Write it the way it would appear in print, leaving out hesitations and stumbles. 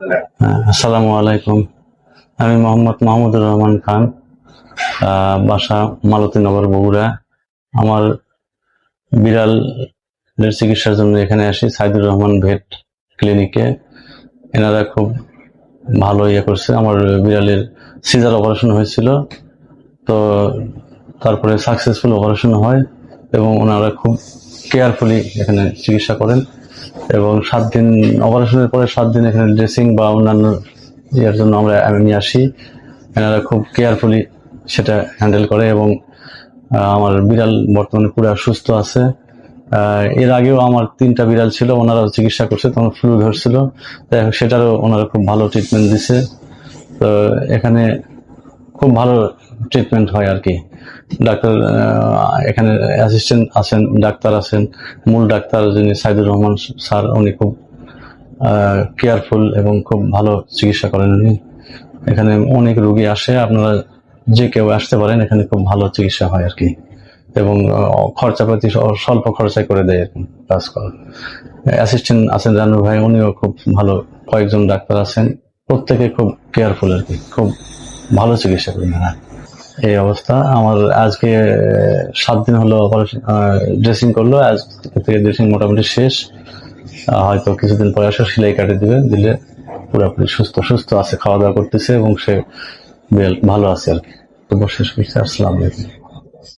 আসসালামু আলাইকুম। আমি মোহাম্মদ মাহমুদুর রহমান খান, বাসা মালতীনগর, বগুড়া। আমার বিড়ালের চিকিৎসার জন্য এখানে আসি সাইদুর রহমান ভেট ক্লিনিকে। এনারা খুব ভালো করছে। আমার বিড়ালের সিজার অপারেশন হয়েছিল, তো তারপরে সাকসেসফুল অপারেশন হয় এবং ওনারা খুব কেয়ারফুলি এখানে চিকিৎসা করেন। এবং 7 দিন অপারেশনের পরে 7 দিন এখানে ড্রেসিং বা অন্যান্য জন্য আমি নিয়ে আসি। এনারা খুব কেয়ারফুলি সেটা হ্যান্ডেল করে এবং আমার বিড়াল বর্তমানে পুরো সুস্থ আছে। এর আগেও আমার 3টা বিড়াল ছিল, ওনারাও চিকিৎসা করছে, তখন ফ্লু ধরছিল, সেটারও ওনারা খুব ভালো ট্রিটমেন্ট দিছে। তো এখানে খুব ভালো ট্রিটমেন্ট হয় আর কি। ডাক্তার এখানে অ্যাসিস্ট্যান্ট আছেন, ডাক্তার আছেন। মূল ডাক্তার যিনি সাইদুর রহমান স্যার, উনি খুব কেয়ারফুল এবং খুব ভালো চিকিৎসা করেন উনি। এখানে অনেক রোগী আসে, আপনারা যে কেউ আসতে পারেন, এখানে খুব ভালো চিকিৎসা হয় আর কি। এবং খরচাপাতি স্বল্প খরচায় করে দেয় এরকম কাজ করা। অ্যাসিস্ট্যান্ট আছেন রানু ভাই, উনিও খুব ভালো। কয়েকজন ডাক্তার আছেন, প্রত্যেকে খুব কেয়ারফুল আর কি, খুব ভালো চিকিৎসা করেন। এই অবস্থা আমার আজকে 7 দিন হলো অপারেশন, ড্রেসিং করলো। আজ থেকে ড্রেসিং মোটামুটি শেষ। হয়তো কিছুদিন পরে আসে সেলাই কাটে দিলে পুরোপুরি সুস্থ আছে, খাওয়া দাওয়া করতেছে এবং সে ভালো আছে আর কি। তো শেষ করছে। আসসালামু আলাইকুম।